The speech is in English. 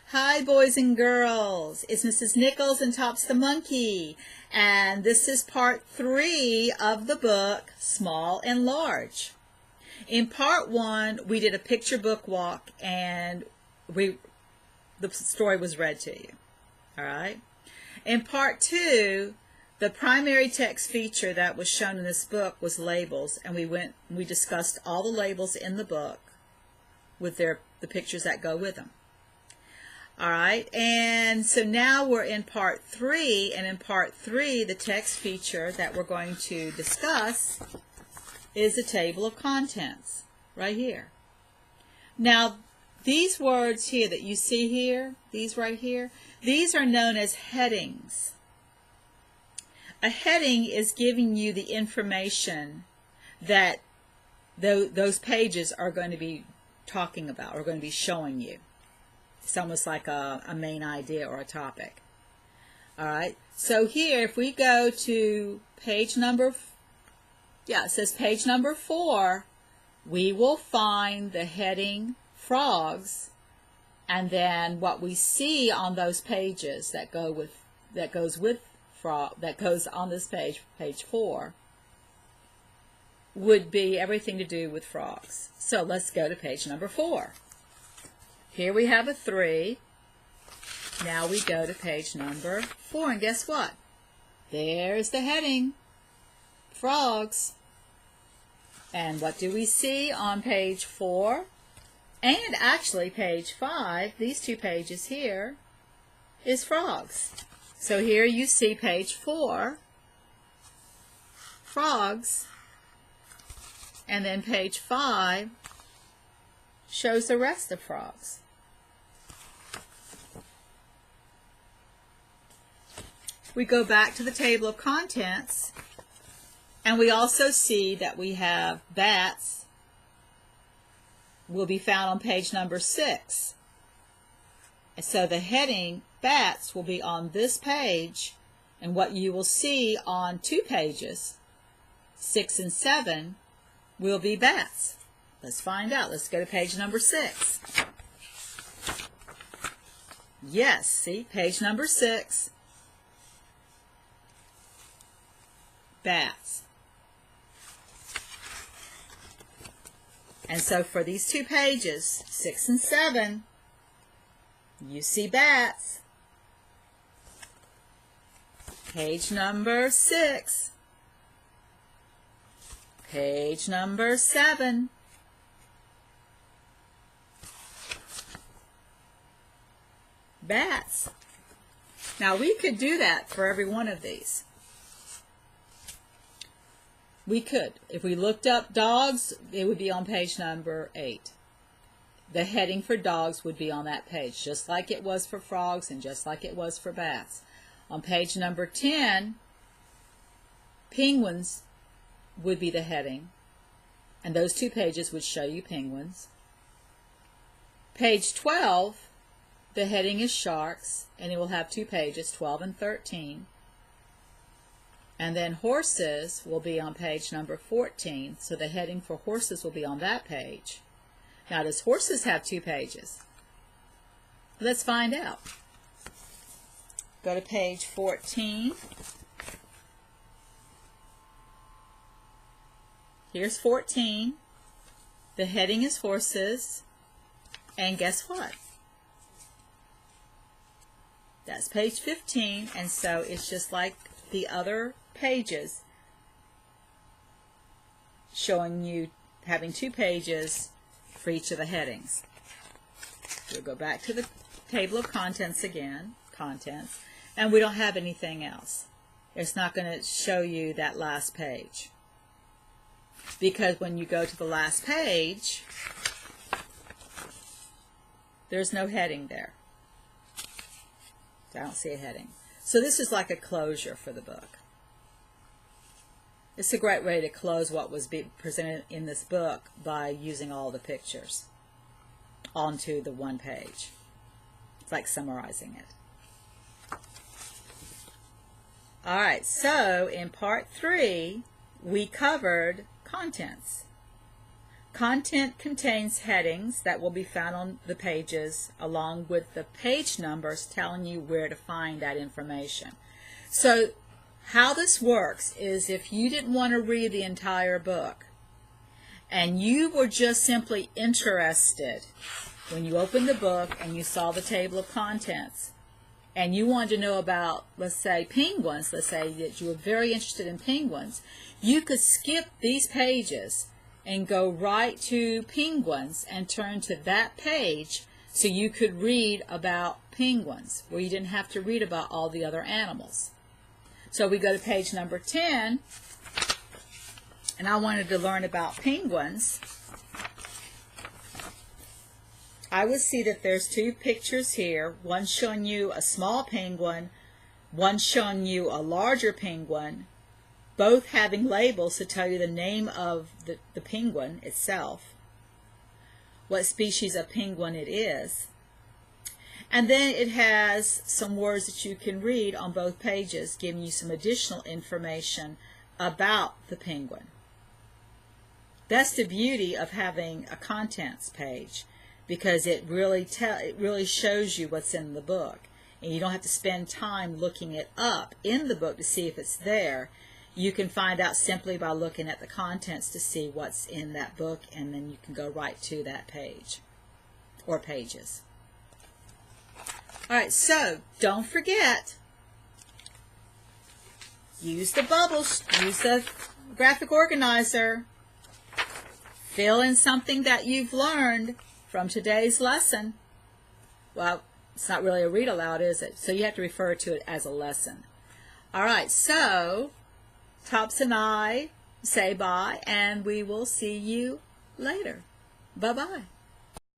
Hi boys and girls, it's Mrs. Nichols and Tops the Monkey, and this is part 3 of the book Small and Large. In part 1 we did a picture book walk and the story was read to you. Alright? In part 2, the primary text feature that was shown in this book was labels, and we discussed all the labels in the book with the pictures that go with them. Alright, and so now we're in part 3, and in part 3 the text feature that we're going to discuss is the table of contents, right here. Now, these words here that you see here, these right here, these are known as headings. A heading is giving you the information that those pages are going to be talking about, or going to be showing you. It's almost like a main idea or a topic. Alright, so here if we go to page number, it says page number 4, we will find the heading frogs, and then what we see on those pages that goes on this page, page 4, would be everything to do with frogs. So let's go to page number 4. Here we have a 3. Now we go to page number 4, and guess what? There's the heading, frogs. And what do we see on page 4? And actually page 5, these two pages here, is frogs. So here you see page 4, frogs, and then page 5 shows the rest of frogs. We go back to the table of contents, and we also see that we have bats will be found on page number 6. And so the heading bats will be on this page, and what you will see on 2 pages, 6 and 7, will be bats. Let's find out. Let's go to page number 6. Yes, see, page number 6. Bats. And so for these 2 pages, 6 and 7, you see bats. Page number 6. Page number 7. Bats. Now we could do that for every one of these. We could. If we looked up dogs, it would be on page number 8. The heading for dogs would be on that page, just like it was for frogs and just like it was for bats. On page number 10, penguins would be the heading, and those 2 pages would show you penguins. Page 12, the heading is sharks, and it will have 2 pages, 12 and 13. And then horses will be on page number 14, so the heading for horses will be on that page. Now, does horses have 2 pages? Let's find out. Go to page 14. Here's 14. The heading is horses. And guess what? That's page 15, and so it's just like the other pages, showing you having 2 pages for each of the headings. We'll go back to the table of contents again, contents, and we don't have anything else. It's not going to show you that last page, because when you go to the last page, there's no heading there. I don't see a heading. So this is like a closure for the book. It's a great way to close what was being presented in this book by using all the pictures onto the one page. It's like summarizing it. Alright, so in part 3, we covered contents. Content contains headings that will be found on the pages along with the page numbers telling you where to find that information. So how this works is if you didn't want to read the entire book and you were just simply interested when you opened the book and you saw the table of contents and you wanted to know about, let's say, penguins, let's say that you were very interested in penguins, you could skip these pages and go right to penguins and turn to that page so you could read about penguins where you didn't have to read about all the other animals. So we go to page number 10, and I wanted to learn about penguins. I would see that there's two pictures here, one showing you a small penguin, one showing you a larger penguin, both having labels to tell you the name of the penguin itself, what species of penguin it is. And then it has some words that you can read on both pages, giving you some additional information about the penguin. That's the beauty of having a contents page, because it really shows you what's in the book. And you don't have to spend time looking it up in the book to see if it's there. You can find out simply by looking at the contents to see what's in that book, and then you can go right to that page or pages. All right, so don't forget, use the bubbles, use the graphic organizer, fill in something that you've learned from today's lesson. Well, it's not really a read aloud, is it? So you have to refer to it as a lesson. All right, so Tops and I say bye, and we will see you later. Bye-bye.